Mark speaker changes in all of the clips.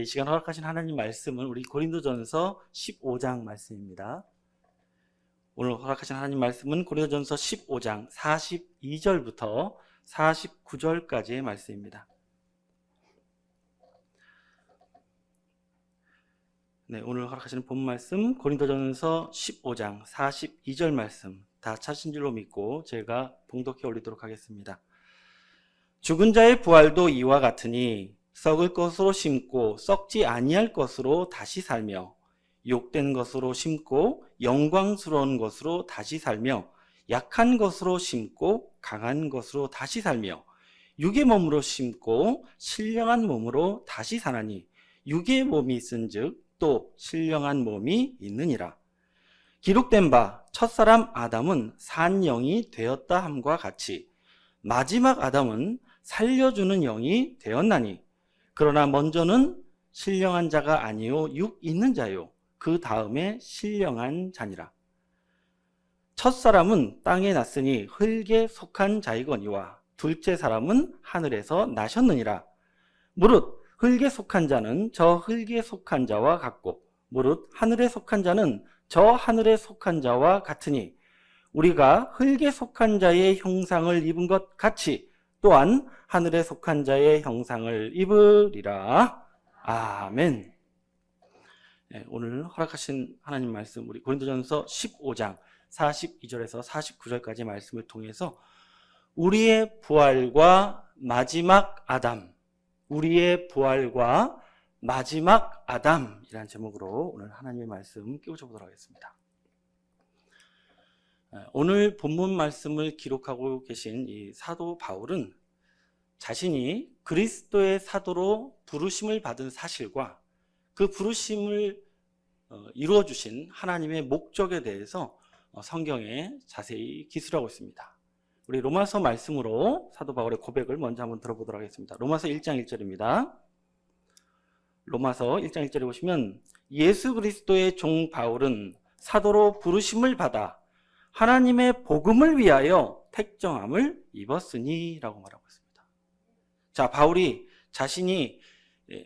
Speaker 1: 시간 허락하신 하나님 말씀은 우리 고린도전서 15장 말씀입니다. 오늘 허락하신 하나님 말씀은 고린도전서 15장 42절부터 49절까지의 말씀입니다. 네, 오늘 허락하시는 본 말씀 고린도전서 15장 42절 말씀 다 찾으신 줄로 믿고 제가 봉독해 올리도록 하겠습니다. 죽은 자의 부활도 이와 같으니 썩을 것으로 심고 썩지 아니할 것으로 다시 살며 욕된 것으로 심고 영광스러운 것으로 다시 살며 약한 것으로 심고 강한 것으로 다시 살며 육의 몸으로 심고 신령한 몸으로 다시 사나니 육의 몸이 있은즉 또 신령한 몸이 있느니라. 기록된 바 첫사람 아담은 산 영이 되었다 함과 같이 마지막 아담은 살려주는 영이 되었나니 그러나 먼저는 신령한 자가 아니요 육 있는 자요 그 다음에 신령한 자니라. 첫사람은 땅에 났으니 흙에 속한 자이거니와 둘째 사람은 하늘에서 나셨느니라. 무릇 흙에 속한 자는 저 흙에 속한 자와 같고 무릇 하늘에 속한 자는 저 하늘에 속한 자와 같으니 우리가 흙에 속한 자의 형상을 입은 것 같이 또한 하늘에 속한 자의 형상을 입으리라. 아멘. 네, 오늘 허락하신 하나님 말씀 우리 고린도전서 15장 42절에서 49절까지 말씀을 통해서 우리의 부활과 마지막 아담, 우리의 부활과 마지막 아담이라는 제목으로 오늘 하나님의 말씀 끼워줘 보도록 하겠습니다. 오늘 본문 말씀을 기록하고 계신 이 사도 바울은 자신이 그리스도의 사도로 부르심을 받은 사실과 그 부르심을 이루어 주신 하나님의 목적에 대해서 성경에 자세히 기술하고 있습니다. 우리 로마서 말씀으로 사도 바울의 고백을 먼저 한번 들어보도록 하겠습니다. 로마서 1장 1절입니다. 로마서 1장 1절에 보시면 예수 그리스도의 종 바울은 사도로 부르심을 받아 하나님의 복음을 위하여 택정함을 입었으니 라고 말하고 있습니다. 자, 바울이 자신이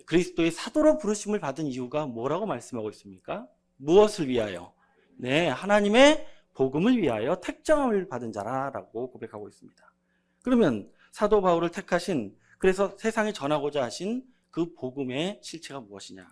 Speaker 1: 그리스도의 사도로 부르심을 받은 이유가 뭐라고 말씀하고 있습니까? 무엇을 위하여? 네, 하나님의 복음을 위하여 택정함을 받은 자라고 고백하고 있습니다. 그러면 사도 바울을 택하신, 그래서 세상에 전하고자 하신 그 복음의 실체가 무엇이냐?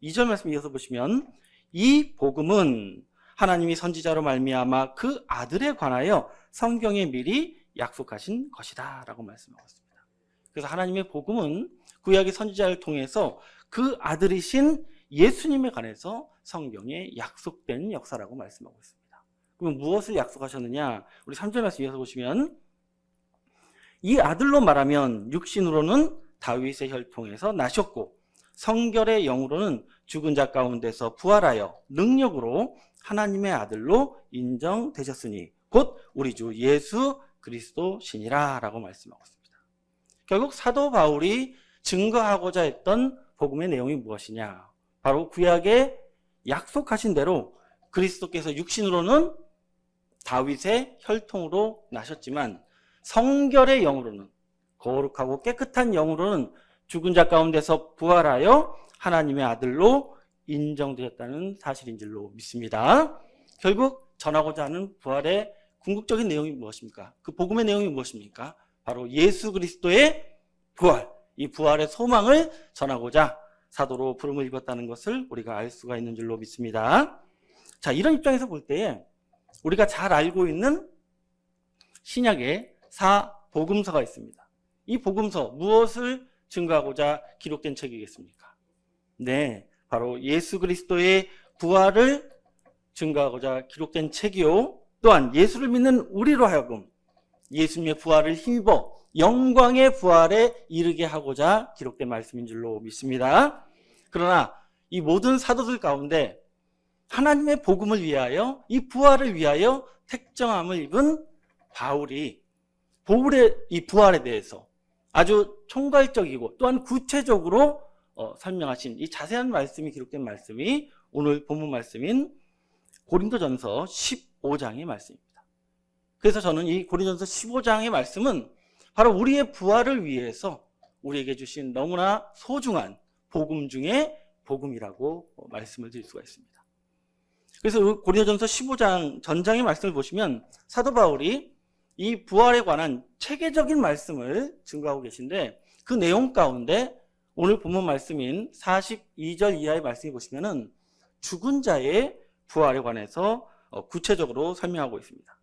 Speaker 1: 2절 말씀 이어서 보시면 이 복음은 하나님이 선지자로 말미암아 그 아들에 관하여 성경에 미리 약속하신 것이다 라고 말씀하고 있습니다. 그래서 하나님의 복음은 구약의 선지자를 통해서 그 아들이신 예수님에 관해서 성경에 약속된 역사라고 말씀하고 있습니다. 그럼 무엇을 약속하셨느냐? 우리 3절 말씀 이어서 보시면 이 아들로 말하면 육신으로는 다윗의 혈통에서 나셨고 성결의 영으로는 죽은 자 가운데서 부활하여 능력으로 하나님의 아들로 인정되셨으니 곧 우리 주 예수 그리스도시니라 라고 말씀하고 있습니다. 결국 사도 바울이 증거하고자 했던 복음의 내용이 무엇이냐? 바로 구약에 약속하신 대로 그리스도께서 육신으로는 다윗의 혈통으로 나셨지만 성결의 영으로는, 거룩하고 깨끗한 영으로는 죽은 자 가운데서 부활하여 하나님의 아들로 인정되었다는 사실인 줄로 믿습니다. 결국 전하고자 하는 부활의 궁극적인 내용이 무엇입니까? 그 복음의 내용이 무엇입니까? 바로 예수 그리스도의 부활, 이 부활의 소망을 전하고자 사도로 부름을 입었다는 것을 우리가 알 수가 있는 줄로 믿습니다. 자, 이런 입장에서 볼 때에 우리가 잘 알고 있는 신약의 사복음서가 있습니다. 이 복음서 무엇을 증거하고자 기록된 책이겠습니까? 네, 바로 예수 그리스도의 부활을 증거하고자 기록된 책이요, 또한 예수를 믿는 우리로 하여금 예수님의 부활을 힘입어 영광의 부활에 이르게 하고자 기록된 말씀인 줄로 믿습니다. 그러나 이 모든 사도들 가운데 하나님의 복음을 위하여, 이 부활을 위하여 택정함을 입은 바울의 이 부활에 대해서 아주 총괄적이고 또한 구체적으로 설명하신 이 자세한 말씀이 기록된 말씀이 오늘 본문 말씀인 고린도전서 15장의 말씀입니다. 그래서 저는 이 고린도전서 15장의 말씀은 바로 우리의 부활을 위해서 우리에게 주신 너무나 소중한 복음 중에 복음이라고 말씀을 드릴 수가 있습니다. 그래서 고린도전서 15장 전장의 말씀을 보시면 사도 바울이 이 부활에 관한 체계적인 말씀을 증거하고 계신데, 그 내용 가운데 오늘 본문 말씀인 42절 이하의 말씀을 보시면은 죽은 자의 부활에 관해서 구체적으로 설명하고 있습니다.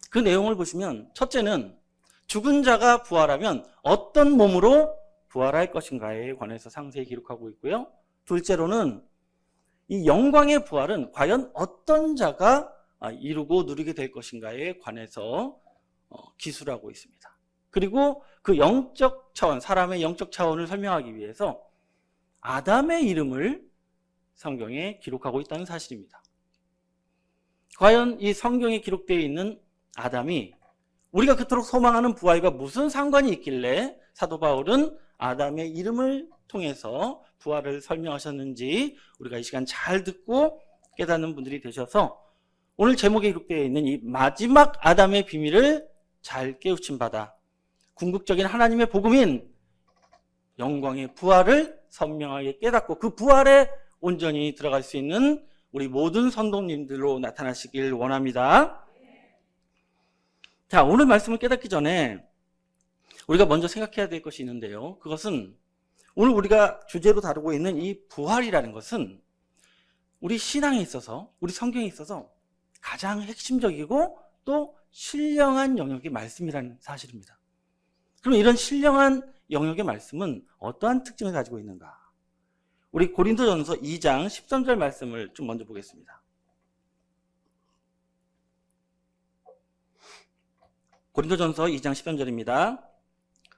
Speaker 1: 그 내용을 보시면 첫째는 죽은 자가 부활하면 어떤 몸으로 부활할 것인가에 관해서 상세히 기록하고 있고요. 둘째로는 이 영광의 부활은 과연 어떤 자가 이루고 누리게 될 것인가에 관해서 기술하고 있습니다. 그리고 그 영적 차원, 사람의 영적 차원을 설명하기 위해서 아담의 이름을 성경에 기록하고 있다는 사실입니다. 과연 이 성경에 기록되어 있는 아담이 우리가 그토록 소망하는 부활과 무슨 상관이 있길래 사도 바울은 아담의 이름을 통해서 부활을 설명하셨는지 우리가 이 시간 잘 듣고 깨닫는 분들이 되셔서 오늘 제목에 기록되어 있는 이 마지막 아담의 비밀을 잘 깨우친 바다, 궁극적인 하나님의 복음인 영광의 부활을 선명하게 깨닫고 그 부활에 온전히 들어갈 수 있는 우리 모든 선동님들로 나타나시길 원합니다. 자, 오늘 말씀을 깨닫기 전에 우리가 먼저 생각해야 될 것이 있는데요. 그것은 오늘 우리가 주제로 다루고 있는 이 부활이라는 것은 우리 신앙에 있어서, 우리 성경에 있어서 가장 핵심적이고 또 신령한 영역의 말씀이라는 사실입니다. 그럼 이런 신령한 영역의 말씀은 어떠한 특징을 가지고 있는가? 우리 고린도전서 2장 13절 말씀을 좀 먼저 보겠습니다. 고린도전서 2장 13절입니다.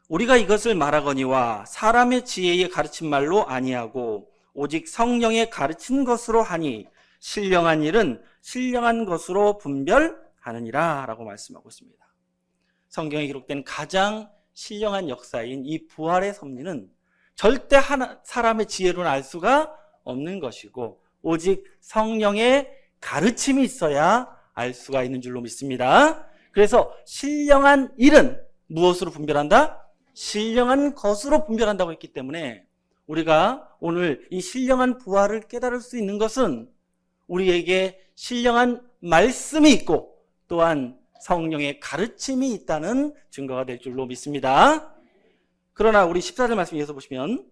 Speaker 1: 우리가 이것을 말하거니와 사람의 지혜에 가르친 말로 아니하고 오직 성령의 가르친 것으로 하니 신령한 일은 신령한 것으로 분별하느니라 라고 말씀하고 있습니다. 성경에 기록된 가장 신령한 역사인 이 부활의 섭리는 절대 사람의 지혜로는 알 수가 없는 것이고 오직 성령의 가르침이 있어야 알 수가 있는 줄로 믿습니다. 그래서 신령한 일은 무엇으로 분별한다? 신령한 것으로 분별한다고 했기 때문에 우리가 오늘 이 신령한 부활을 깨달을 수 있는 것은 우리에게 신령한 말씀이 있고 또한 성령의 가르침이 있다는 증거가 될 줄로 믿습니다. 그러나 우리 14절 말씀 이어서 보시면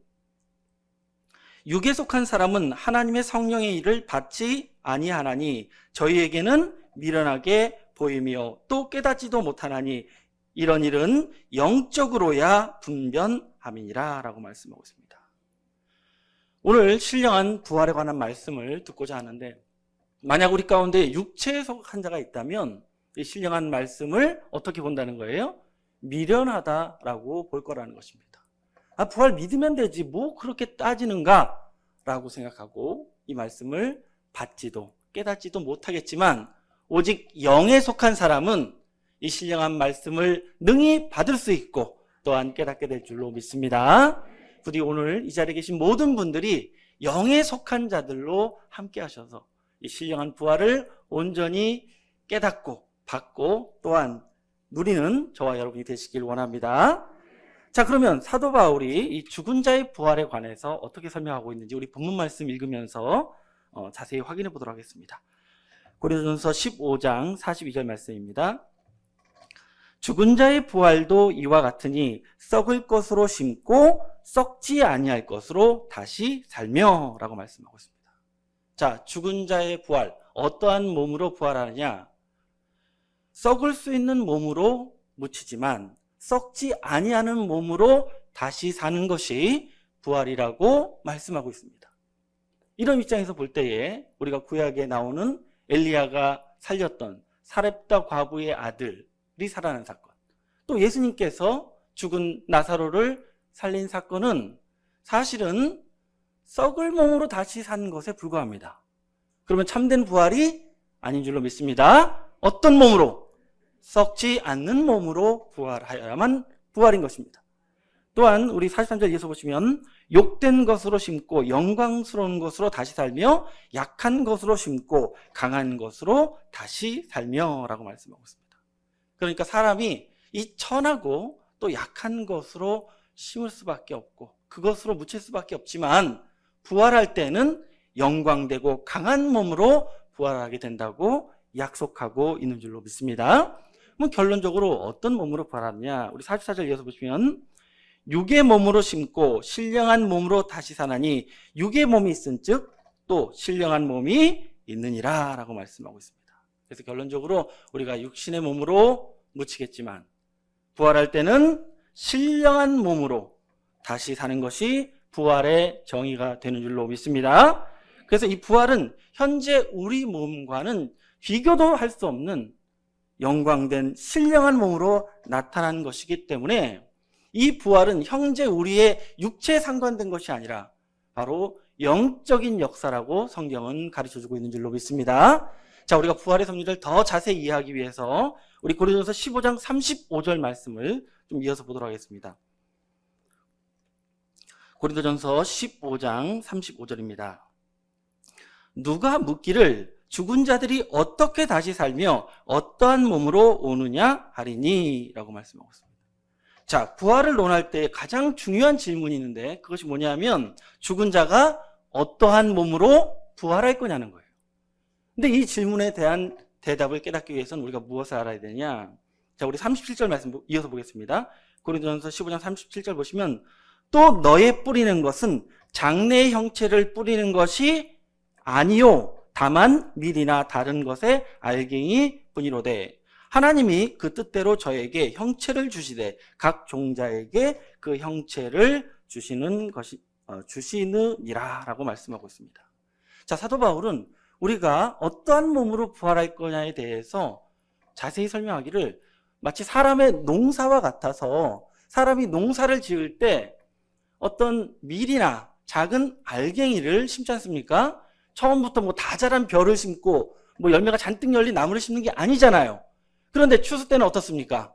Speaker 1: 육에 속한 사람은 하나님의 성령의 일을 받지 아니하나니 저희에게는 미련하게 보이며 또 깨닫지도 못하나니 이런 일은 영적으로야 분변함이니라 라고 말씀하고 있습니다. 오늘 신령한 부활에 관한 말씀을 듣고자 하는데 만약 우리 가운데 육체에 속한 자가 있다면 이 신령한 말씀을 어떻게 본다는 거예요? 미련하다라고 볼 거라는 것입니다. 부활 믿으면 되지 뭐 그렇게 따지는가 라고 생각하고 이 말씀을 받지도 깨닫지도 못하겠지만 오직 영에 속한 사람은 이 신령한 말씀을 능히 받을 수 있고 또한 깨닫게 될 줄로 믿습니다. 부디 오늘 이 자리에 계신 모든 분들이 영에 속한 자들로 함께 하셔서 이 신령한 부활을 온전히 깨닫고 받고 또한 누리는 저와 여러분이 되시길 원합니다. 자, 그러면 사도 바울이 이 죽은 자의 부활에 관해서 어떻게 설명하고 있는지 우리 본문 말씀 읽으면서 자세히 확인해 보도록 하겠습니다. 고린도전서 15장 42절 말씀입니다. 죽은 자의 부활도 이와 같으니 썩을 것으로 심고 썩지 아니할 것으로 다시 살며 라고 말씀하고 있습니다. 자, 죽은 자의 부활, 어떠한 몸으로 부활하느냐? 썩을 수 있는 몸으로 묻히지만 썩지 아니하는 몸으로 다시 사는 것이 부활이라고 말씀하고 있습니다. 이런 입장에서 볼 때에 우리가 구약에 나오는 엘리야가 살렸던 사렙다 과부의 아들이 살아난 사건, 또 예수님께서 죽은 나사로를 살린 사건은 사실은 썩을 몸으로 다시 산 것에 불과합니다. 그러면 참된 부활이 아닌 줄로 믿습니다. 어떤 몸으로? 썩지 않는 몸으로 부활하여야만 부활인 것입니다. 또한 우리 43절 이어서 보시면 욕된 것으로 심고 영광스러운 것으로 다시 살며 약한 것으로 심고 강한 것으로 다시 살며 라고 말씀하고 있습니다. 그러니까 사람이 이 천하고 또 약한 것으로 심을 수밖에 없고 그것으로 묻힐 수밖에 없지만 부활할 때는 영광되고 강한 몸으로 부활하게 된다고 약속하고 있는 줄로 믿습니다. 그럼 결론적으로 어떤 몸으로 부활하느냐? 우리 44절 이어서 보시면 육의 몸으로 심고 신령한 몸으로 다시 사나니 육의 몸이 있은즉 또 신령한 몸이 있느니라 라고 말씀하고 있습니다. 그래서 결론적으로 우리가 육신의 몸으로 묻히겠지만 부활할 때는 신령한 몸으로 다시 사는 것이 부활의 정의가 되는 줄로 믿습니다. 그래서 이 부활은 현재 우리 몸과는 비교도 할 수 없는 영광된 신령한 몸으로 나타난 것이기 때문에 이 부활은 현재 우리의 육체에 상관된 것이 아니라 바로 영적인 역사라고 성경은 가르쳐주고 있는 줄로 믿습니다. 자, 우리가 부활의 섭리를 더 자세히 이해하기 위해서 우리 고린도전서 15장 35절 말씀을 좀 이어서 보도록 하겠습니다. 고린도전서 15장 35절입니다. 누가 묻기를 죽은 자들이 어떻게 다시 살며 어떠한 몸으로 오느냐 하리니 라고 말씀하고 있습니다. 자, 부활을 논할 때 가장 중요한 질문이 있는데 그것이 뭐냐면 죽은 자가 어떠한 몸으로 부활할 거냐는 거예요. 근데 이 질문에 대한 대답을 깨닫기 위해서는 우리가 무엇을 알아야 되냐? 자, 우리 37절 말씀 이어서 보겠습니다. 고린도전서 15장 37절 보시면 또 너의 뿌리는 것은 장래의 형체를 뿌리는 것이 아니요 다만 밀이나 다른 것의 알갱이 뿐이로되 하나님이 그 뜻대로 저에게 형체를 주시되 각 종자에게 그 형체를 주시느니라 라고 말씀하고 있습니다. 자, 사도 바울은 우리가 어떠한 몸으로 부활할 거냐에 대해서 자세히 설명하기를 마치 사람의 농사와 같아서 사람이 농사를 지을 때 어떤 밀이나 작은 알갱이를 심지 않습니까? 처음부터 뭐 다 자란 벼를 심고 뭐 열매가 잔뜩 열린 나무를 심는 게 아니잖아요. 그런데 추수 때는 어떻습니까?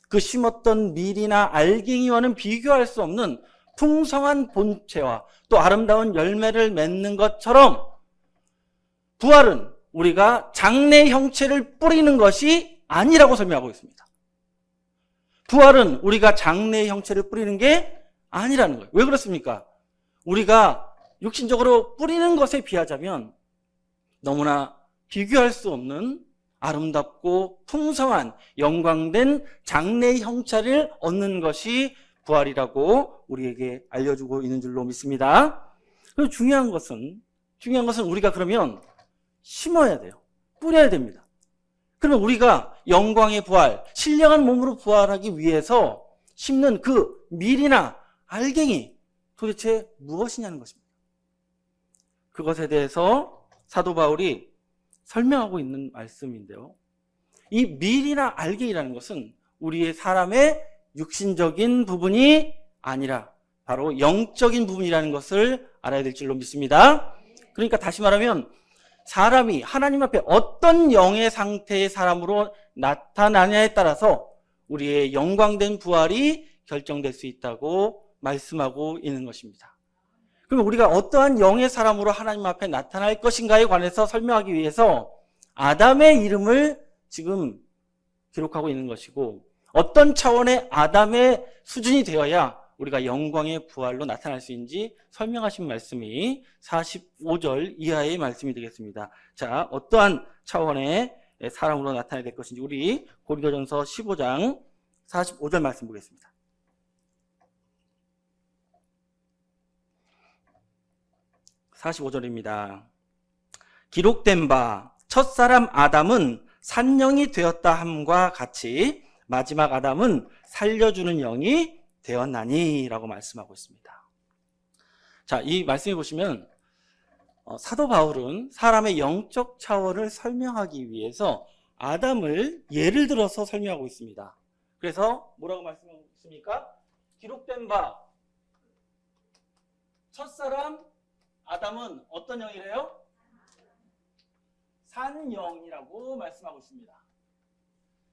Speaker 1: 그 심었던 밀이나 알갱이와는 비교할 수 없는 풍성한 본체와 또 아름다운 열매를 맺는 것처럼 부활은 우리가 장래 형체를 뿌리는 것이 아니라고 설명하고 있습니다. 부활은 우리가 장래 형체를 뿌리는 게 아니라는 거예요. 왜 그렇습니까? 우리가 육신적으로 뿌리는 것에 비하자면 너무나 비교할 수 없는 아름답고 풍성한 영광된 장래의 형체를 얻는 것이 부활이라고 우리에게 알려주고 있는 줄로 믿습니다. 그리고 중요한 것은 우리가 그러면 심어야 돼요. 뿌려야 됩니다. 그러면 우리가 영광의 부활, 신령한 몸으로 부활하기 위해서 심는 그 밀이나 알갱이 도대체 무엇이냐는 것입니다. 그것에 대해서 사도 바울이 설명하고 있는 말씀인데요. 이 밀이나 알갱이라는 것은 우리의 사람의 육신적인 부분이 아니라 바로 영적인 부분이라는 것을 알아야 될 줄로 믿습니다. 그러니까 다시 말하면 사람이 하나님 앞에 어떤 영의 상태의 사람으로 나타나냐에 따라서 우리의 영광된 부활이 결정될 수 있다고 말씀하고 있는 것입니다. 그럼 우리가 어떠한 영의 사람으로 하나님 앞에 나타날 것인가에 관해서 설명하기 위해서 아담의 이름을 지금 기록하고 있는 것이고 어떤 차원의 아담의 수준이 되어야 우리가 영광의 부활로 나타날 수 있는지 설명하신 말씀이 45절 이하의 말씀이 되겠습니다. 자, 어떠한 차원의 사람으로 나타나야 될 것인지 우리 고린도전서 15장 45절 말씀 보겠습니다. (45절입니다) 기록된 바 첫사람 아담은 산영이 되었다 함과 같이 마지막 아담은 살려주는 영이 되었나니 라고 말씀하고 있습니다. 자, 이 말씀해 보시면 사도 바울은 사람의 영적 차원을 설명하기 위해서 아담을 예를 들어서 설명하고 있습니다. 그래서 뭐라고 말씀하고 있습니까? 기록된 바 첫사람 아담은 어떤 영이래요? 산영이라고 말씀하고 있습니다.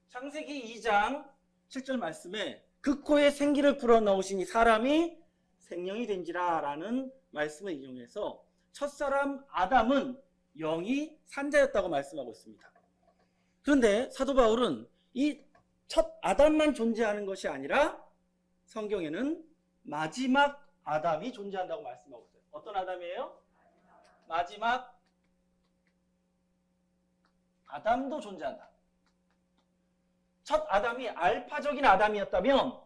Speaker 1: 창세기 2장 7절 말씀에 그 코에 생기를 불어넣으시니 사람이 생명이 된지라 라는 말씀을 인용해서 첫사람 아담은 영이 산자였다고 말씀하고 있습니다. 그런데 사도 바울은 이 첫 아담만 존재하는 것이 아니라 성경에는 마지막 아담이 존재한다고 말씀하고 있어요. 어떤 아담이에요? 마지막 아담도 존재한다. 첫 아담이 알파적인 아담이었다면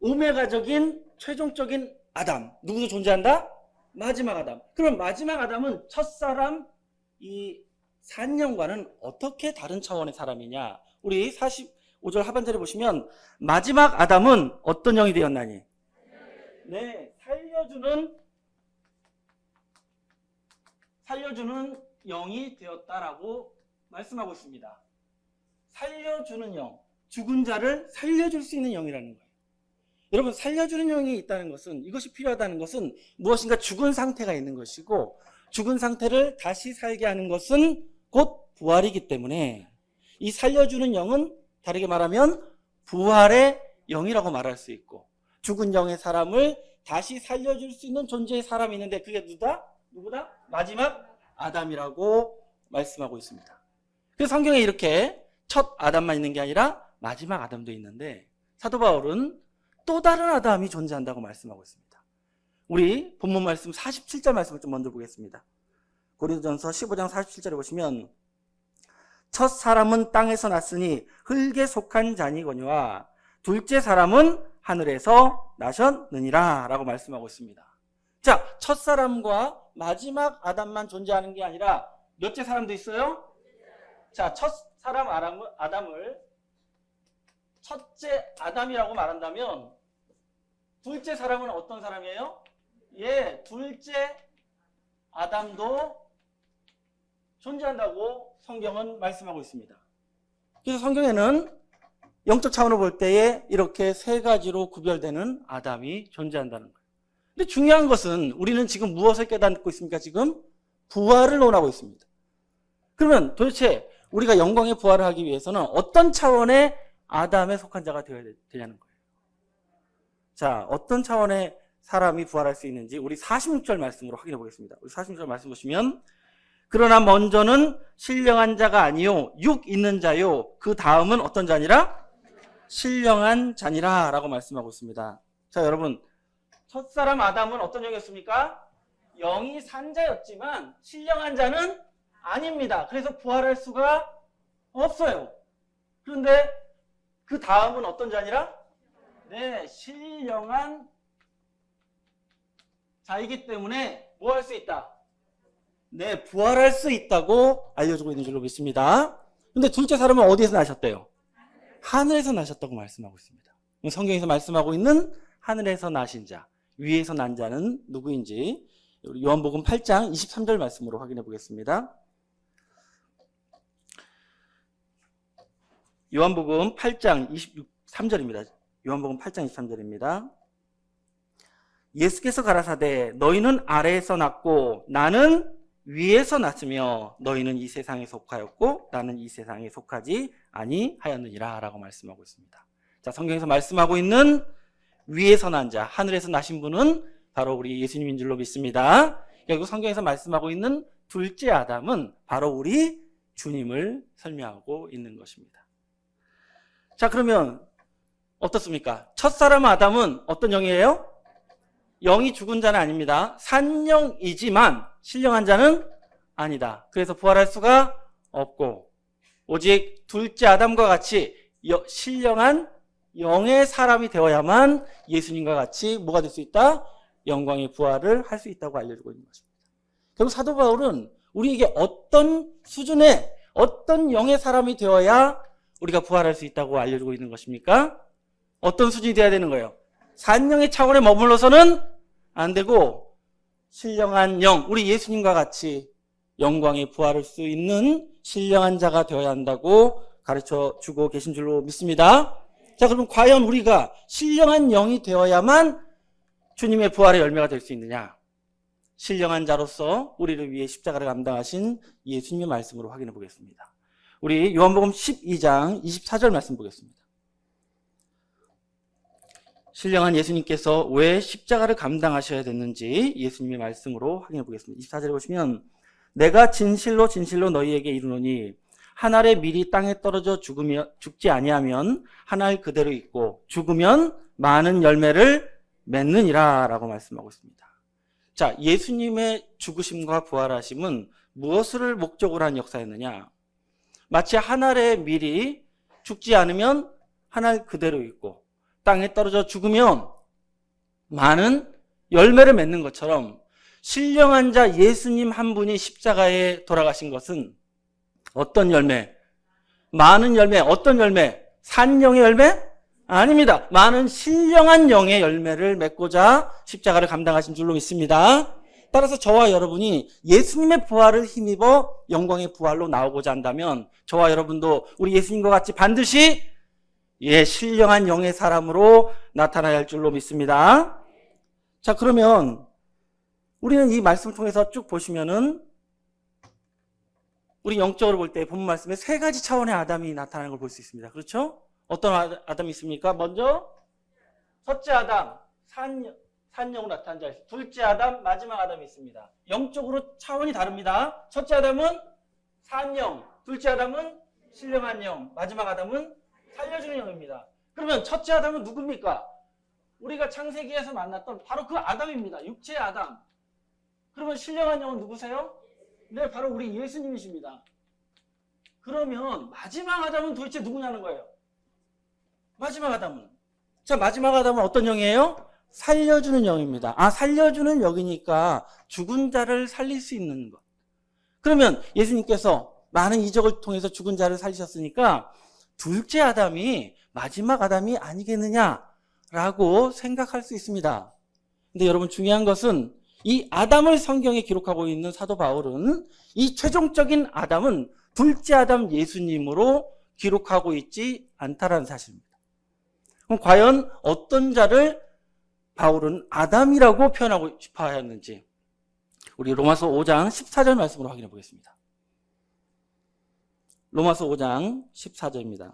Speaker 1: 오메가적인 최종적인 아담, 누구도 존재한다? 마지막 아담. 그럼 마지막 아담은 첫사람 이 산령과는 어떻게 다른 차원의 사람이냐? 우리 45절 하반절에 보시면 마지막 아담은 어떤 영이 되었나니? 네, 살려주는 영이 되었다라고 말씀하고 있습니다. 살려주는 영, 죽은 자를 살려줄 수 있는 영이라는 거예요. 여러분, 살려주는 영이 있다는 것은, 이것이 필요하다는 것은 무엇인가 죽은 상태가 있는 것이고, 죽은 상태를 다시 살게 하는 것은 곧 부활이기 때문에 이 살려주는 영은 다르게 말하면 부활의 영이라고 말할 수 있고, 죽은 영의 사람을 다시 살려줄 수 있는 존재의 사람이 있는데 그게 누구다? 마지막 아담이라고 말씀하고 있습니다. 그래서 성경에 이렇게 첫 아담만 있는 게 아니라 마지막 아담도 있는데 사도 바울은 또 다른 아담이 존재한다고 말씀하고 있습니다. 우리 본문 말씀 47절 말씀을 좀 먼저 보겠습니다. 고린도전서 15장 47절에 보시면 첫 사람은 땅에서 났으니 흙에 속한 자니거니와 둘째 사람은 하늘에서 나셨느니라 라고 말씀하고 있습니다. 자, 첫 사람과 마지막 아담만 존재하는 게 아니라 몇째 사람도 있어요? 자, 첫 사람 아담을 첫째 아담이라고 말한다면 둘째 사람은 어떤 사람이에요? 예, 둘째 아담도 존재한다고 성경은 말씀하고 있습니다. 그래서 성경에는 영적 차원으로 볼 때에 이렇게 세 가지로 구별되는 아담이 존재한다는 거예요. 근데 중요한 것은 우리는 지금 무엇을 깨닫고 있습니까? 지금 부활을 논하고 있습니다. 그러면 도대체 우리가 영광의 부활을 하기 위해서는 어떤 차원의 아담에 속한 자가 되어야 되냐는 거예요. 자, 어떤 차원의 사람이 부활할 수 있는지 우리 46절 말씀으로 확인해 보겠습니다. 우리 46절 말씀 보시면 그러나 먼저는 신령한 자가 아니요 육 있는 자요 그 다음은 어떤 자니라? 신령한 자니라 라고 말씀하고 있습니다. 자, 여러분, 첫사람 아담은 어떤 영이었습니까? 영이 산 자였지만 신령한 자는 아닙니다. 그래서 부활할 수가 없어요. 그런데 그 다음은 어떤 자니라? 네, 신령한 자이기 때문에 뭐 할 수 있다? 네, 부활할 수 있다고 알려주고 있는 줄로 믿습니다. 근데 둘째 사람은 어디에서 나셨대요? 하늘에서 나셨다고 말씀하고 있습니다. 성경에서 말씀하고 있는 하늘에서 나신 자, 위에서 난 자는 누구인지 요한복음 8장 23절 말씀으로 확인해 보겠습니다. 요한복음 8장 23절입니다. 요한복음 8장 23절입니다. 예수께서 가라사대 너희는 아래에서 났고 나는 위에서 났으며 너희는 이 세상에 속하였고 나는 이 세상에 속하지 아니하였느니라 라고 말씀하고 있습니다. 자, 성경에서 말씀하고 있는 위에서 난 자, 하늘에서 나신 분은 바로 우리 예수님인 줄로 믿습니다. 그리고 성경에서 말씀하고 있는 둘째 아담은 바로 우리 주님을 설명하고 있는 것입니다. 자, 그러면 어떻습니까? 첫사람 아담은 어떤 영이에요? 영이 죽은 자는 아닙니다. 산영이지만 신령한 자는 아니다. 그래서 부활할 수가 없고 오직 둘째 아담과 같이 신령한 영의 사람이 되어야만 예수님과 같이 뭐가 될 수 있다? 영광의 부활을 할 수 있다고 알려주고 있는 것입니다. 결국 사도 바울은 우리에게 어떤 수준의 어떤 영의 사람이 되어야 우리가 부활할 수 있다고 알려주고 있는 것입니까? 어떤 수준이 되어야 되는 거예요? 산영의 차원에 머물러서는 안 되고 신령한 영, 우리 예수님과 같이 영광의 부활할 수 있는 신령한 자가 되어야 한다고 가르쳐주고 계신 줄로 믿습니다. 자, 그럼 과연 우리가 신령한 영이 되어야만 주님의 부활의 열매가 될 수 있느냐? 신령한 자로서 우리를 위해 십자가를 감당하신 예수님의 말씀으로 확인해 보겠습니다. 우리 요한복음 12장 24절 말씀 보겠습니다. 신령한 예수님께서 왜 십자가를 감당하셔야 됐는지 예수님의 말씀으로 확인해 보겠습니다. 24절에 보시면 내가 진실로 진실로 너희에게 이르노니 한 알의 밀이 땅에 떨어져 죽지 아니하면 한 알 그대로 있고 죽으면 많은 열매를 맺느니라 라고 말씀하고 있습니다. 자, 예수님의 죽으심과 부활하심은 무엇을 목적으로 한 역사였느냐? 마치 한 알의 밀이 죽지 않으면 한 알 그대로 있고 땅에 떨어져 죽으면 많은 열매를 맺는 것처럼 신령한 자 예수님 한 분이 십자가에 돌아가신 것은 어떤 열매? 많은 열매. 어떤 열매? 산영의 열매? 아닙니다. 많은 신령한 영의 열매를 맺고자 십자가를 감당하신 줄로 믿습니다. 따라서 저와 여러분이 예수님의 부활을 힘입어 영광의 부활로 나오고자 한다면 저와 여러분도 우리 예수님과 같이 반드시 신령한 영의 사람으로 나타나야 할 줄로 믿습니다. 자, 그러면 우리는 이 말씀을 통해서 쭉 보시면은 우리 영적으로 볼 때 본문 말씀에 세 가지 차원의 아담이 나타나는 걸 볼 수 있습니다. 그렇죠? 어떤 아담이 있습니까? 먼저 첫째 아담, 산영으로 나타난 자 있습니다. 둘째 아담, 마지막 아담이 있습니다. 영적으로 차원이 다릅니다. 첫째 아담은 산영, 둘째 아담은 신령한 영, 마지막 아담은 살려주는 영입니다. 그러면 첫째 아담은 누굽니까? 우리가 창세기에서 만났던 바로 그 아담입니다. 육체의 아담. 그러면 신령한 영은 누구세요? 네, 바로 우리 예수님이십니다. 그러면 마지막 아담은 도대체 누구냐는 거예요. 마지막 아담은. 자, 마지막 아담은 어떤 영이에요? 살려주는 영입니다. 아, 살려주는 영이니까 죽은 자를 살릴 수 있는 것. 그러면 예수님께서 많은 이적을 통해서 죽은 자를 살리셨으니까 둘째 아담이 마지막 아담이 아니겠느냐라고 생각할 수 있습니다. 근데 여러분 중요한 것은 이 아담을 성경에 기록하고 있는 사도 바울은 이 최종적인 아담은 둘째 아담 예수님으로 기록하고 있지 않다라는 사실입니다. 그럼 과연 어떤 자를 바울은 아담이라고 표현하고 싶어 하였는지 우리 로마서 5장 14절 말씀으로 확인해 보겠습니다. 로마서 5장 14절입니다.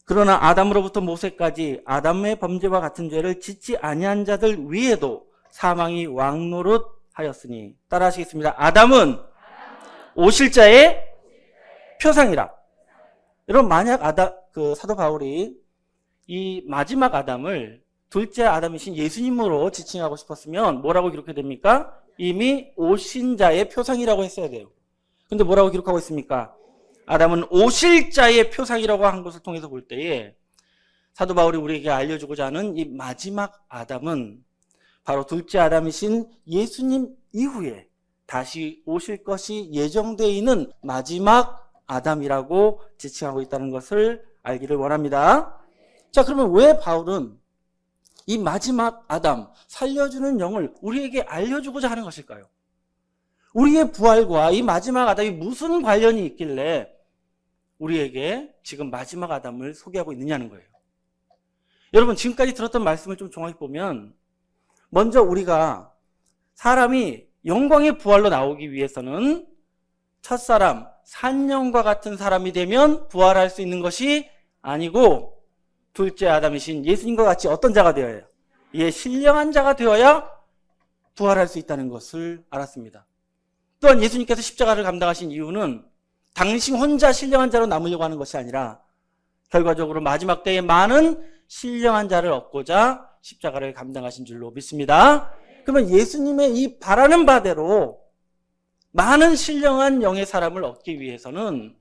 Speaker 1: 그러나 아담으로부터 모세까지 아담의 범죄와 같은 죄를 짓지 아니한 자들 위에도 사망이 왕노릇하였으니 따라 하시겠습니다. 아담은 오실 자의 표상이라. 여러분 만약 사도 바울이 이 마지막 아담을 둘째 아담이신 예수님으로 지칭하고 싶었으면 뭐라고 기록해야 됩니까? 이미 오신 자의 표상이라고 했어야 돼요. 근데 뭐라고 기록하고 있습니까? 아담은 오실 자의 표상이라고 한 것을 통해서 볼 때에 사도 바울이 우리에게 알려주고자 하는 이 마지막 아담은 바로 둘째 아담이신 예수님 이후에 다시 오실 것이 예정되어 있는 마지막 아담이라고 지칭하고 있다는 것을 알기를 원합니다. 자, 그러면 왜 바울은 이 마지막 아담, 살려주는 영을 우리에게 알려주고자 하는 것일까요? 우리의 부활과 이 마지막 아담이 무슨 관련이 있길래 우리에게 지금 마지막 아담을 소개하고 있느냐는 거예요. 여러분 지금까지 들었던 말씀을 좀 종합해 보면 먼저 우리가 사람이 영광의 부활로 나오기 위해서는 첫사람, 산영과 같은 사람이 되면 부활할 수 있는 것이 아니고 둘째 아담이신 예수님과 같이 어떤 자가 되어야 해요? 신령한 자가 되어야 부활할 수 있다는 것을 알았습니다. 또한 예수님께서 십자가를 감당하신 이유는 당신 혼자 신령한 자로 남으려고 하는 것이 아니라 결과적으로 마지막 때에 많은 신령한 자를 얻고자 십자가를 감당하신 줄로 믿습니다. 그러면 예수님의 이 바라는 바대로 많은 신령한 영의 사람을 얻기 위해서는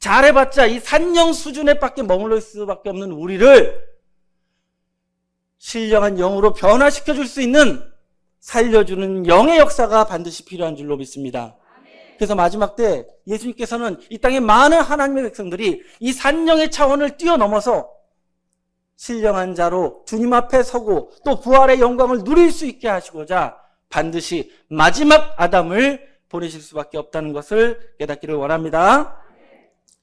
Speaker 1: 잘해봤자 이 산영 수준에 밖에 머물러 있을 수밖에 없는 우리를 신령한 영으로 변화시켜줄 수 있는 살려주는 영의 역사가 반드시 필요한 줄로 믿습니다. 그래서 마지막 때 예수님께서는 이 땅의 많은 하나님의 백성들이 이 산영의 차원을 뛰어넘어서 신령한 자로 주님 앞에 서고 또 부활의 영광을 누릴 수 있게 하시고자 반드시 마지막 아담을 보내실 수밖에 없다는 것을 깨닫기를 원합니다.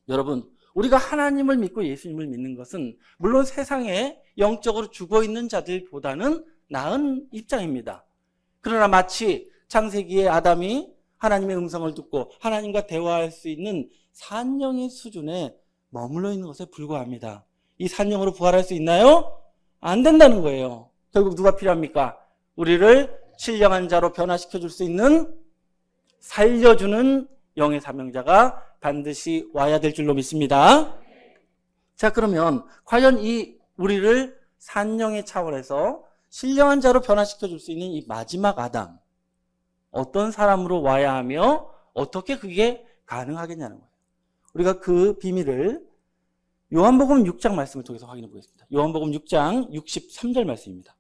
Speaker 1: 여러분, 우리가 하나님을 믿고 예수님을 믿는 것은 물론 세상에 영적으로 죽어있는 자들보다는 나은 입장입니다. 그러나 마치 창세기의 아담이 하나님의 음성을 듣고 하나님과 대화할 수 있는 산영의 수준에 머물러 있는 것에 불과합니다. 이 산영으로 부활할 수 있나요? 안 된다는 거예요. 결국 누가 필요합니까? 우리를 신령한 자로 변화시켜줄 수 있는 살려주는 영의 사명자가 반드시 와야 될 줄로 믿습니다. 자, 그러면 과연 이 우리를 산령의 차원에서 신령한 자로 변화시켜 줄 수 있는 이 마지막 아담, 어떤 사람으로 와야 하며 어떻게 그게 가능하겠냐는 거예요. 우리가 그 비밀을 요한복음 6장 말씀을 통해서 확인해 보겠습니다. 요한복음 6장 63절 말씀입니다.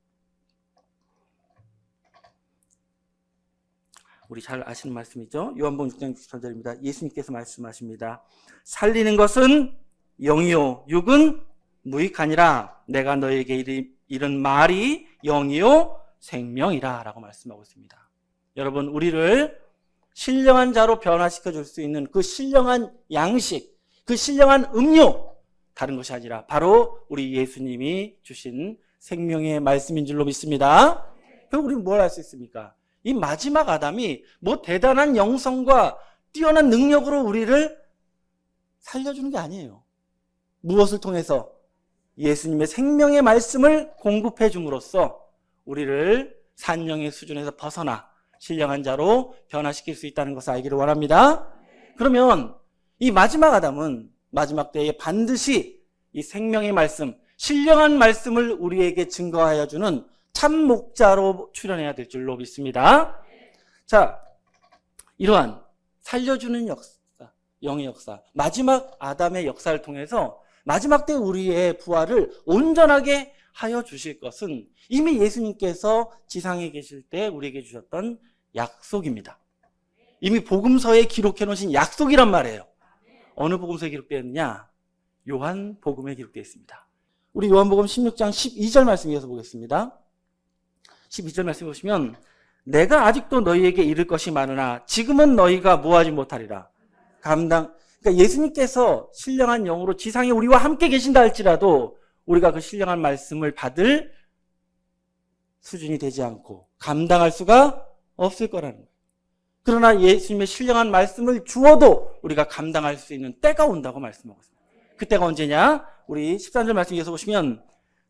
Speaker 1: 우리 잘 아시는 말씀이죠. 요한복음 6장 63절입니다. 예수님께서 말씀하십니다. 살리는 것은 영이요 육은 무익하니라. 내가 너에게 이른 말이 영이요 생명이라 라고 말씀하고 있습니다. 여러분, 우리를 신령한 자로 변화시켜 줄 수 있는 그 신령한 양식, 그 신령한 음료, 다른 것이 아니라 바로 우리 예수님이 주신 생명의 말씀인 줄로 믿습니다. 그럼 우리는 뭘 할 수 있습니까? 이 마지막 아담이 뭐 대단한 영성과 뛰어난 능력으로 우리를 살려주는 게 아니에요. 무엇을 통해서? 예수님의 생명의 말씀을 공급해 줌으로써 우리를 산령의 수준에서 벗어나 신령한 자로 변화시킬 수 있다는 것을 알기를 원합니다. 그러면 이 마지막 아담은 마지막 때에 반드시 이 생명의 말씀, 신령한 말씀을 우리에게 증거하여 주는 참 목자로 출현해야 될 줄로 믿습니다. 자, 이러한 살려주는 역사, 영의 역사, 마지막 아담의 역사를 통해서 마지막 때 우리의 부활을 온전하게 하여 주실 것은 이미 예수님께서 지상에 계실 때 우리에게 주셨던 약속입니다. 이미 복음서에 기록해 놓으신 약속이란 말이에요. 어느 복음서에 기록되어 있느냐? 요한복음에 기록되어 있습니다. 우리 요한복음 16장 12절 말씀 이어서 보겠습니다. 12절 말씀 보시면 내가 아직도 너희에게 이를 것이 많으나 지금은 너희가 뭐하지 못하리라. 그러니까 예수님께서 신령한 영으로 지상에 우리와 함께 계신다 할지라도 우리가 그 신령한 말씀을 받을 수준이 되지 않고 감당할 수가 없을 거라는 거예요. 그러나 예수님의 신령한 말씀을 주어도 우리가 감당할 수 있는 때가 온다고 말씀하고 있습니다. 그때가 언제냐? 우리 13절 말씀 이어서 보시면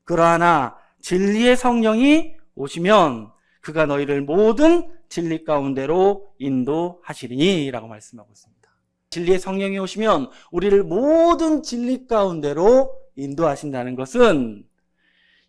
Speaker 1: 그러나 진리의 성령이 오시면 그가 너희를 모든 진리 가운데로 인도하시리니 라고 말씀하고 있습니다. 진리의 성령이 오시면 우리를 모든 진리 가운데로 인도하신다는 것은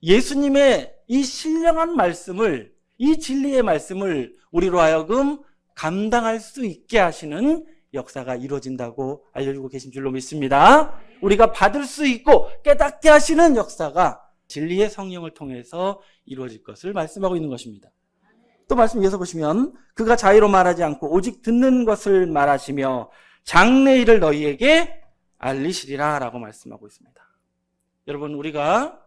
Speaker 1: 예수님의 이 신령한 말씀을, 이 진리의 말씀을 우리로 하여금 감당할 수 있게 하시는 역사가 이루어진다고 알려주고 계신 줄로 믿습니다. 우리가 받을 수 있고 깨닫게 하시는 역사가 진리의 성령을 통해서 이루어질 것을 말씀하고 있는 것입니다. 또 말씀 이어서 보시면 그가 자의로 말하지 않고 오직 듣는 것을 말하시며 장래일을 너희에게 알리시리라 라고 말씀하고 있습니다. 여러분, 우리가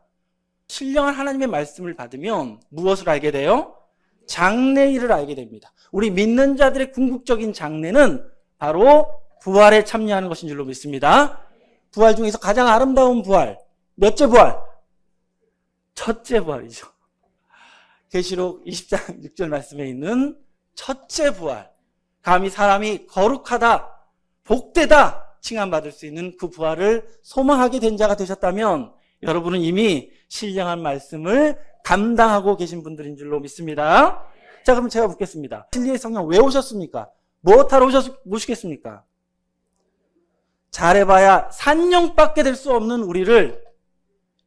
Speaker 1: 신령한 하나님의 말씀을 받으면 무엇을 알게 돼요? 장래일을 알게 됩니다. 우리 믿는 자들의 궁극적인 장래는 바로 부활에 참여하는 것인 줄로 믿습니다. 부활 중에서 가장 아름다운 부활, 몇째 부활? 첫째 부활이죠. 계시록 20장 6절 말씀에 있는 첫째 부활. 감히 사람이 거룩하다, 복되다 칭함받을 수 있는 그 부활을 소망하게 된 자가 되셨다면 여러분은 이미 신령한 말씀을 감당하고 계신 분들인 줄로 믿습니다. 자, 그럼 제가 묻겠습니다. 진리의 성령 왜 오셨습니까? 무엇하러 모시겠습니까? 잘해봐야 산령밖에 될 수 없는 우리를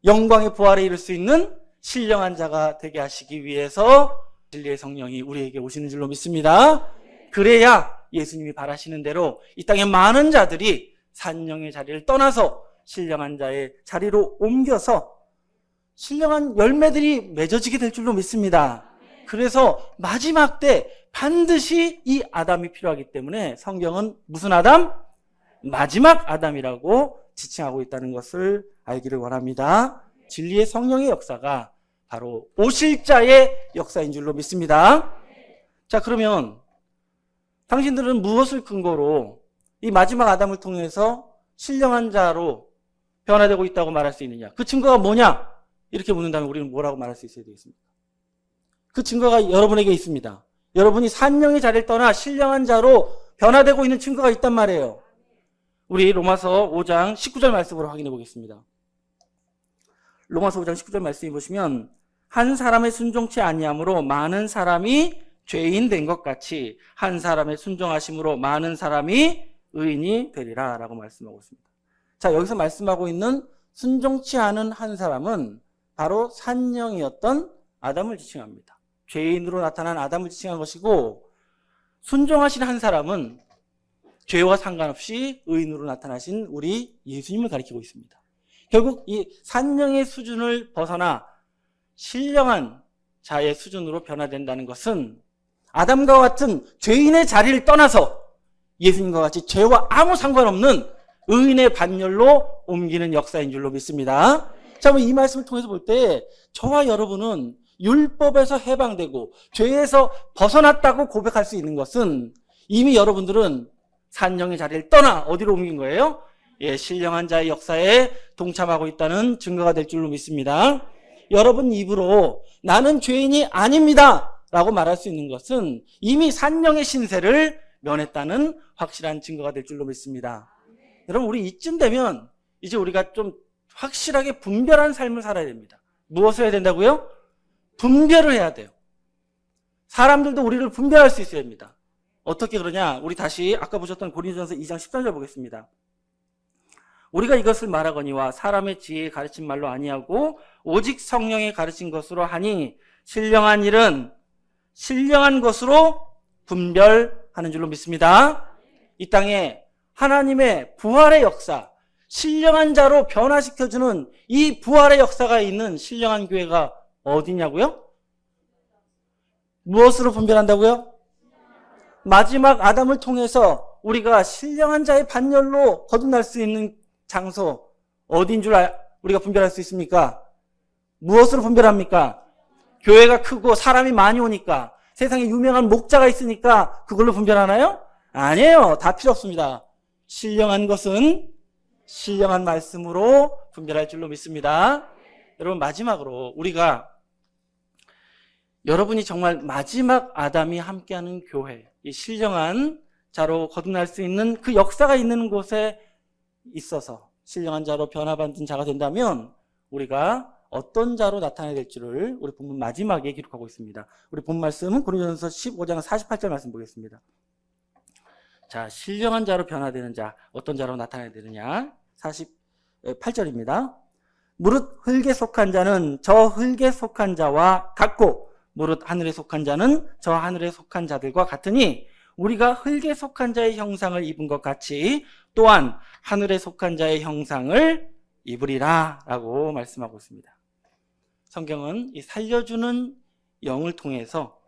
Speaker 1: 영광의 부활에 이를 수 있는 신령한 자가 되게 하시기 위해서 진리의 성령이 우리에게 오시는 줄로 믿습니다. 그래야 예수님이 바라시는 대로 이 땅의 많은 자들이 산령의 자리를 떠나서 신령한 자의 자리로 옮겨서 신령한 열매들이 맺어지게 될 줄로 믿습니다. 그래서 마지막 때 반드시 이 아담이 필요하기 때문에 성경은 무슨 아담? 마지막 아담이라고 지칭하고 있다는 것을 알기를 원합니다. 진리의 성령의 역사가 바로 오실 자의 역사인 줄로 믿습니다. 자, 그러면 당신들은 무엇을 근거로 이 마지막 아담을 통해서 신령한 자로 변화되고 있다고 말할 수 있느냐? 그 증거가 뭐냐? 이렇게 묻는다면 우리는 뭐라고 말할 수 있어야 되겠습니까? 그 증거가 여러분에게 있습니다. 여러분이 산령의 자리를 떠나 신령한 자로 변화되고 있는 증거가 있단 말이에요. 우리 로마서 5장 19절 말씀으로 확인해 보겠습니다. 로마서 5장 19절 말씀해 보시면 한 사람의 순종치 아니함으로 많은 사람이 죄인 된 것 같이 한 사람의 순종하심으로 많은 사람이 의인이 되리라 라고 말씀하고 있습니다. 자, 여기서 말씀하고 있는 순종치 않은 한 사람은 바로 산령이었던 아담을 지칭합니다. 죄인으로 나타난 아담을 지칭한 것이고, 순종하신 한 사람은 죄와 상관없이 의인으로 나타나신 우리 예수님을 가리키고 있습니다. 결국 이 산령의 수준을 벗어나 신령한 자의 수준으로 변화된다는 것은 아담과 같은 죄인의 자리를 떠나서 예수님과 같이 죄와 아무 상관없는 의인의 반열로 옮기는 역사인 줄로 믿습니다. 자, 이 말씀을 통해서 볼 때 저와 여러분은 율법에서 해방되고 죄에서 벗어났다고 고백할 수 있는 것은 이미 여러분들은 산령의 자리를 떠나 어디로 옮긴 거예요? 신령한 자의 역사에 동참하고 있다는 증거가 될 줄로 믿습니다. 여러분 입으로 나는 죄인이 아닙니다 라고 말할 수 있는 것은 이미 산령의 신세를 면했다는 확실한 증거가 될 줄로 믿습니다. 여러분, 우리 이쯤 되면 이제 우리가 좀 확실하게 분별한 삶을 살아야 됩니다. 무엇을 해야 된다고요? 분별을 해야 돼요. 사람들도 우리를 분별할 수 있어야 됩니다. 어떻게 그러냐? 우리 다시 아까 보셨던 고린도전서 2장 13절 보겠습니다. 우리가 이것을 말하거니와 사람의 지혜에 가르친 말로 아니하고 오직 성령의 가르친 것으로 하니 신령한 일은 신령한 것으로 분별하는 줄로 믿습니다. 이 땅에 하나님의 부활의 역사, 신령한 자로 변화시켜주는 이 부활의 역사가 있는 신령한 교회가 어디냐고요? 무엇으로 분별한다고요? 마지막 아담을 통해서 우리가 신령한 자의 반열로 거듭날 수 있는 장소 어디인 줄 우리가 분별할 수 있습니까? 무엇으로 분별합니까? 교회가 크고 사람이 많이 오니까, 세상에 유명한 목자가 있으니까 그걸로 분별하나요? 아니에요. 다 필요 없습니다. 신령한 것은 신령한 말씀으로 분별할 줄로 믿습니다. 여러분, 마지막으로 우리가 여러분이 정말 마지막 아담이 함께하는 교회, 이 신령한 자로 거듭날 수 있는 그 역사가 있는 곳에 있어서 신령한 자로 변화받은 자가 된다면 우리가 어떤 자로 나타나야 될지를 우리 본문 마지막에 기록하고 있습니다. 우리 본 말씀은 고린도전서 15장 48절 말씀 보겠습니다. 자, 신령한 자로 변화되는 자, 어떤 자로 나타나야 되느냐? 48절입니다. 무릇 흙에 속한 자는 저 흙에 속한 자와 같고 무릇 하늘에 속한 자는 저 하늘에 속한 자들과 같으니 우리가 흙에 속한 자의 형상을 입은 것 같이 또한 하늘에 속한 자의 형상을 입으리라 라고 말씀하고 있습니다. 성경은 이 살려주는 영을 통해서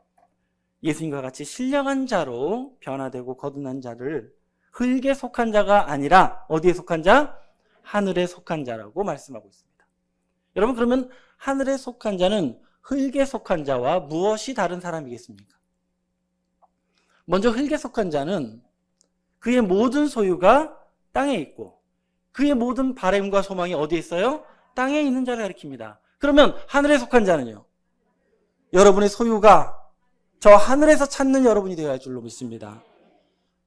Speaker 1: 예수님과 같이 신령한 자로 변화되고 거듭난 자를 흙에 속한 자가 아니라 어디에 속한 자? 하늘에 속한 자라고 말씀하고 있습니다. 여러분, 그러면 하늘에 속한 자는 흙에 속한 자와 무엇이 다른 사람이겠습니까? 먼저 흙에 속한 자는 그의 모든 소유가 땅에 있고 그의 모든 바램과 소망이 어디에 있어요? 땅에 있는 자를 가리킵니다. 그러면 하늘에 속한 자는요? 여러분의 소유가 저 하늘에서 찾는 여러분이 되어야 할 줄로 믿습니다.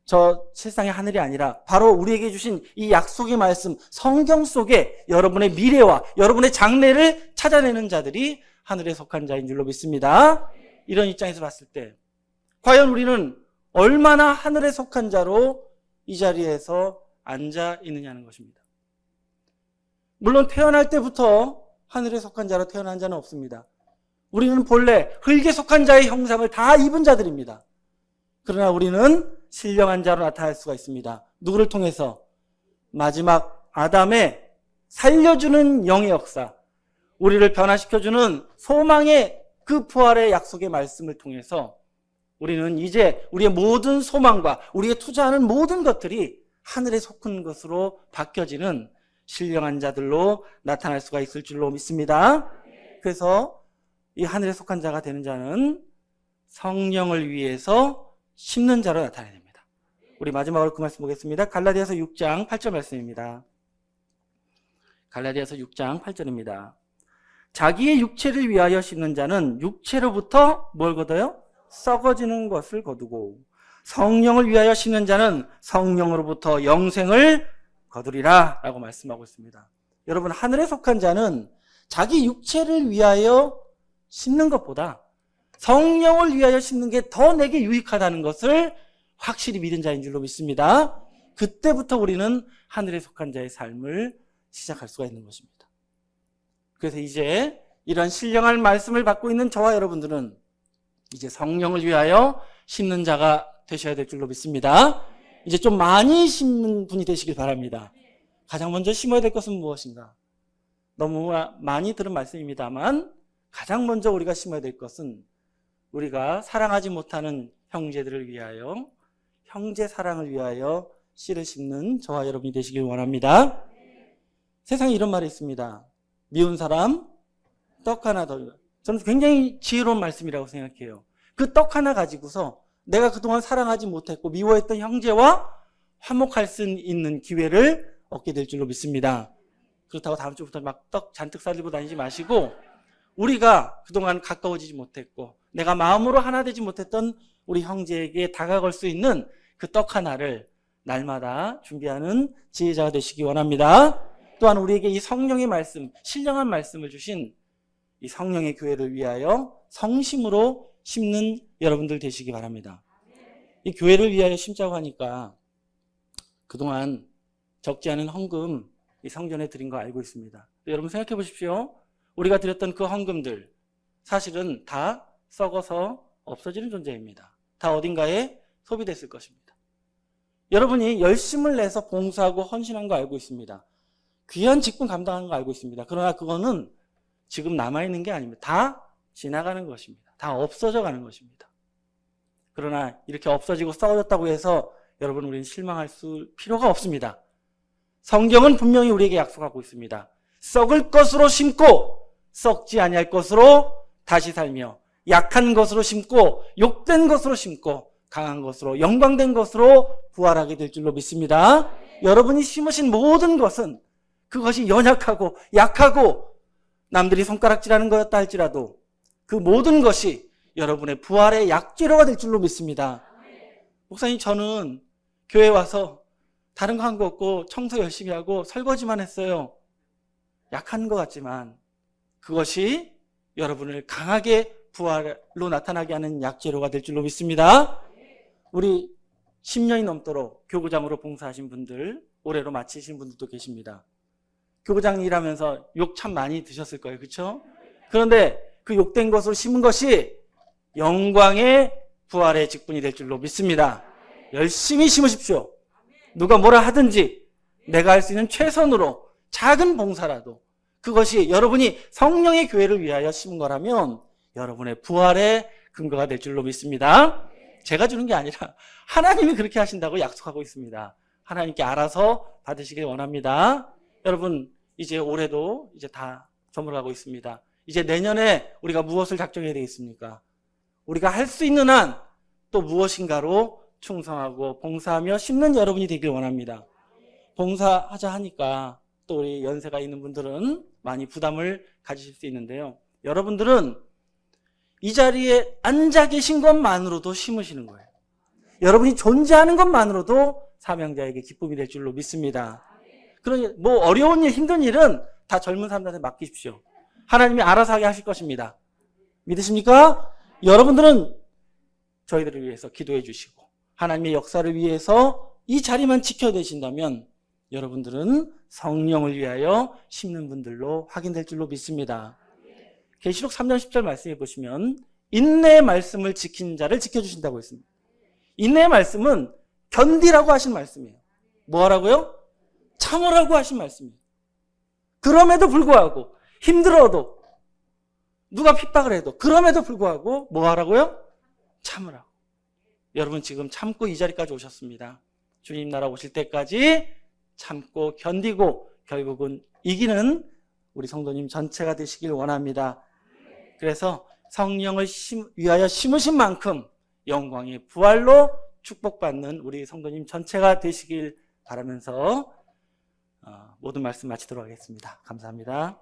Speaker 1: 저 세상의 하늘이 아니라 바로 우리에게 주신 이 약속의 말씀, 성경 속에 여러분의 미래와 여러분의 장래를 찾아내는 자들이 하늘에 속한 자인 줄로 믿습니다. 이런 입장에서 봤을 때 과연 우리는 얼마나 하늘에 속한 자로 이 자리에서 앉아 있느냐는 것입니다. 물론 태어날 때부터 하늘에 속한 자로 태어난 자는 없습니다. 우리는 본래 흙에 속한 자의 형상을 다 입은 자들입니다. 그러나 우리는 신령한 자로 나타날 수가 있습니다. 누구를 통해서? 마지막 아담의 살려주는 영의 역사, 우리를 변화시켜주는 소망의 그 부활의 약속의 말씀을 통해서 우리는 이제 우리의 모든 소망과 우리의 투자하는 모든 것들이 하늘에 속한 것으로 바뀌어지는 신령한 자들로 나타날 수가 있을 줄로 믿습니다. 그래서 이 하늘에 속한 자가 되는 자는 성령을 위해서 심는 자로 나타나야 됩니다. 우리 마지막으로 그 말씀 보겠습니다. 갈라디아서 6장 8절 말씀입니다. 갈라디아서 6장 8절입니다. 자기의 육체를 위하여 심는 자는 육체로부터 뭘 거둬요? 썩어지는 것을 거두고 성령을 위하여 심는 자는 성령으로부터 영생을 거두리라 라고 말씀하고 있습니다. 여러분, 하늘에 속한 자는 자기 육체를 위하여 심는 것보다 성령을 위하여 심는 게 더 내게 유익하다는 것을 확실히 믿은 자인 줄로 믿습니다. 그때부터 우리는 하늘에 속한 자의 삶을 시작할 수가 있는 것입니다. 그래서 이제 이런 신령한 말씀을 받고 있는 저와 여러분들은 이제 성령을 위하여 심는 자가 되셔야 될 줄로 믿습니다. 이제 좀 많이 심는 분이 되시길 바랍니다. 가장 먼저 심어야 될 것은 무엇인가? 너무 많이 들은 말씀입니다만 가장 먼저 우리가 심어야 될 것은 우리가 사랑하지 못하는 형제들을 위하여, 형제 사랑을 위하여 씨를 심는 저와 여러분이 되시길 원합니다. 세상에 이런 말이 있습니다. 미운 사람 떡 하나 더. 저는 굉장히 지혜로운 말씀이라고 생각해요. 그 떡 하나 가지고서 내가 그동안 사랑하지 못했고 미워했던 형제와 화목할 수 있는 기회를 얻게 될 줄로 믿습니다. 그렇다고 다음 주부터 막 떡 잔뜩 싸들고 다니지 마시고, 우리가 그동안 가까워지지 못했고 내가 마음으로 하나 되지 못했던 우리 형제에게 다가갈 수 있는 그 떡 하나를 날마다 준비하는 지혜자가 되시기 원합니다. 또한 우리에게 이 성령의 말씀, 신령한 말씀을 주신 이 성령의 교회를 위하여 성심으로 심는 여러분들 되시기 바랍니다. 이 교회를 위하여 심자고 하니까 그동안 적지 않은 헌금 이 성전에 드린 거 알고 있습니다. 여러분 생각해 보십시오. 우리가 드렸던 그 헌금들 사실은 다 썩어서 없어지는 존재입니다. 다 어딘가에 소비됐을 것입니다. 여러분이 열심을 내서 봉사하고 헌신한 거 알고 있습니다. 귀한 직분 감당하는 거 알고 있습니다. 그러나 그거는 지금 남아있는 게 아닙니다. 다 지나가는 것입니다. 다 없어져 가는 것입니다. 그러나 이렇게 없어지고 썩어졌다고 해서 여러분 우리는 실망할 필요가 없습니다. 성경은 분명히 우리에게 약속하고 있습니다. 썩을 것으로 심고 썩지 아니할 것으로 다시 살며, 약한 것으로 심고 욕된 것으로 심고 강한 것으로 영광된 것으로 부활하게 될 줄로 믿습니다. 여러분이 심으신 모든 것은 그것이 연약하고 약하고 남들이 손가락질하는 거였다 할지라도 그 모든 것이 여러분의 부활의 약재료가 될 줄로 믿습니다. 목사님, 저는 교회 와서 다른 거 한 거 없고 청소 열심히 하고 설거지만 했어요. 약한 것 같지만 그것이 여러분을 강하게 부활로 나타나게 하는 약재료가 될 줄로 믿습니다. 우리 10년이 넘도록 교구장으로 봉사하신 분들, 올해로 마치신 분들도 계십니다. 교구장 일하면서 욕 참 많이 드셨을 거예요. 그렇죠? 그런데 그 욕된 것으로 심은 것이 영광의 부활의 직분이 될 줄로 믿습니다. 열심히 심으십시오. 누가 뭐라 하든지 내가 할 수 있는 최선으로 작은 봉사라도 그것이 여러분이 성령의 교회를 위하여 심은 거라면 여러분의 부활의 근거가 될 줄로 믿습니다. 제가 주는 게 아니라 하나님이 그렇게 하신다고 약속하고 있습니다. 하나님께 알아서 받으시길 원합니다. 여러분, 이제 올해도 이제 다 저물어가고 있습니다. 이제 내년에 우리가 무엇을 작정해야 되겠습니까? 우리가 할 수 있는 한 또 무엇인가로 충성하고 봉사하며 심는 여러분이 되길 원합니다. 봉사하자 하니까 또 우리 연세가 있는 분들은 많이 부담을 가지실 수 있는데요. 여러분들은 이 자리에 앉아 계신 것만으로도 심으시는 거예요. 여러분이 존재하는 것만으로도 사명자에게 기쁨이 될 줄로 믿습니다. 그러니 뭐 어려운 일, 힘든 일은 다 젊은 사람들한테 맡기십시오. 하나님이 알아서 하게 하실 것입니다. 믿으십니까? 여러분들은 저희들을 위해서 기도해 주시고 하나님의 역사를 위해서 이 자리만 지켜내신다면 여러분들은 성령을 위하여 심는 분들로 확인될 줄로 믿습니다. 계시록 3장 10절 말씀해 보시면 인내의 말씀을 지킨 자를 지켜주신다고 했습니다. 인내의 말씀은 견디라고 하신 말씀이에요. 뭐 하라고요? 참으라고 하신 말씀이에요. 그럼에도 불구하고 힘들어도 누가 핍박을 해도 그럼에도 불구하고 뭐 하라고요? 참으라고. 여러분 지금 참고 이 자리까지 오셨습니다. 주님 나라 오실 때까지 참고 견디고 결국은 이기는 우리 성도님 전체가 되시길 원합니다. 그래서 성령을 위하여 심으신 만큼 영광의 부활로 축복받는 우리 성도님 전체가 되시길 바라면서 모든 말씀 마치도록 하겠습니다. 감사합니다.